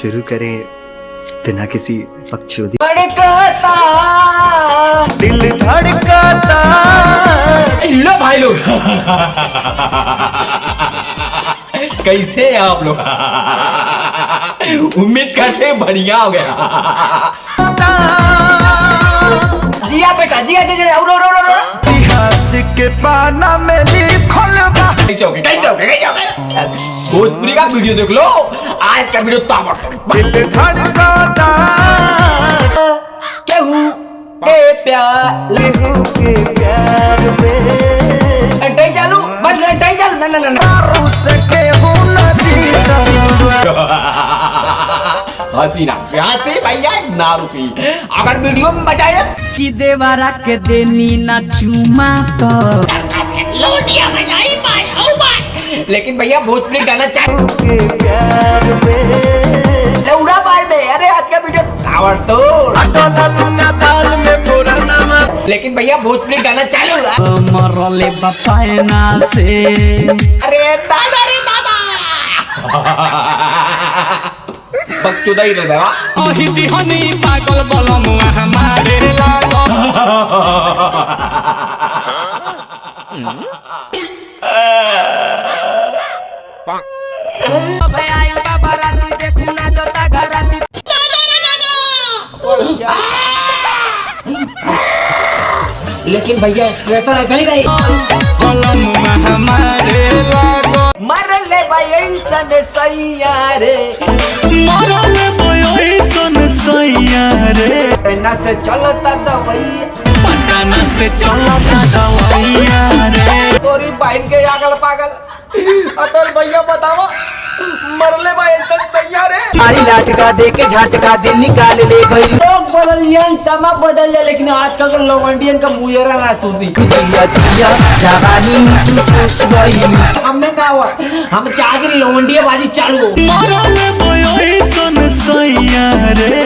शुरू करें बिना किसी बकचोदी। धड़कता दिल धड़कता। लो भाई लोग कैसे हैं आप लोग? उम्मीद करते हैं बढ़िया हो गया। जिया बेटा जिया जिया इतिहास के पाना में लिखल बा। कैसे भोजपुरी का वीडियो देख लो। आज का वीडियो ताबड़तोड़। दिल धड़कता केहू के प्यार केहू के प्यार में। घंटाई चालू बस घंटाई चालू ना ना ना ना उससे केहू न जीता। हसीना हंसी भैया ना रुकी। अगर वीडियो में बचाए कि देवरा के देनी ना चुमा तो लोटिया बनाई मार ओ मार। लेकिन भैया भोजपुरी गाना चाहिए के प्यार में। लौड़ा मार दे। अरे आज का वीडियो ताबड़तोड़। दाल में पुराना। लेकिन भैया भोजपुरी गाना चालू है। मरले बपायना से अरे दादा रे दादा बकचोदा ही रहता है। ओही दिहनी पागल बलमुआ हमारे लागो भयायु बाबा राती देखू ना जोता घराती लेकिन भैया रहता है कहीं नहीं। बलमुआ हमारे लागो मर ले भाई सन सैया रे मरले बोई सन सैया रे ना से चलता दवाई पटना से चलता दवाइया रे तोरी बहन के आगल पागल। अतल भैया बताओ मरले भाई सन सैया रे। मारी लाटका दे के झटका दिल निकाल ले गई। लोग बदल जाए समय बदल जाए लेकिन आजकल के लवंडियन का मुझेरा ना तू दी। जिया जिया जवानी तू खुश गई। हमें ना हुआ हम चाहते लवंडिया बाजी चालू हो। मरले बोई सन सैया रे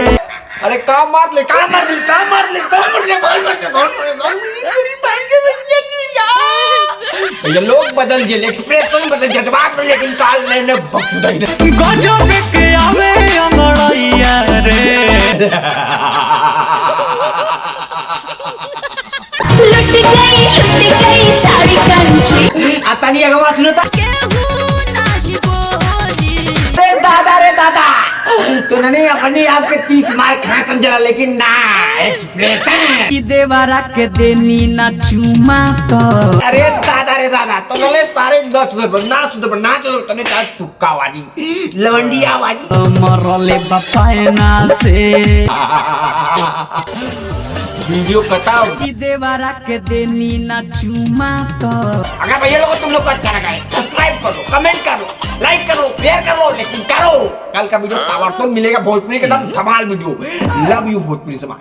अरे काम मार ले काम मार ले काम मार ले काम मार ले काम मार ले काम मार ले तेरी बहन के बच्चे की यार। ये लोग बदल जे लेकिन प्रेस बदल जे जवाब लेकिन काल ने बकचोदा ही नहीं। गजब के आवे अंगड़ैया रे लुट गई सारी कंट्री। आता नहीं अगवा सुनता रे दादा तो नहीं अपनी आपके 30 मार खा समझला लेकिन ना कि देवरा के देनी ना चुमा तो अरे दादा तो नले सारे 10 ना सुधर ना चलो तने चाहे तुक्का आवाजी लवंडी आवाजी मरले बपायना से वीडियो कटाओ। कि देवरा के देनी ना चुमा तो अगर भैया लोग तुम लोग को अच्छा लगा है सब्सक्राइब करो कमेंट करो लाइक करो शेयर करो लेकिन करो। कल का वीडियो ताबड़तोड़ मिलेगा भोजपुरी के एकदम धमाल वीडियो। लव यू भोजपुरी समाज।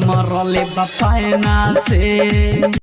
मरले बपायना से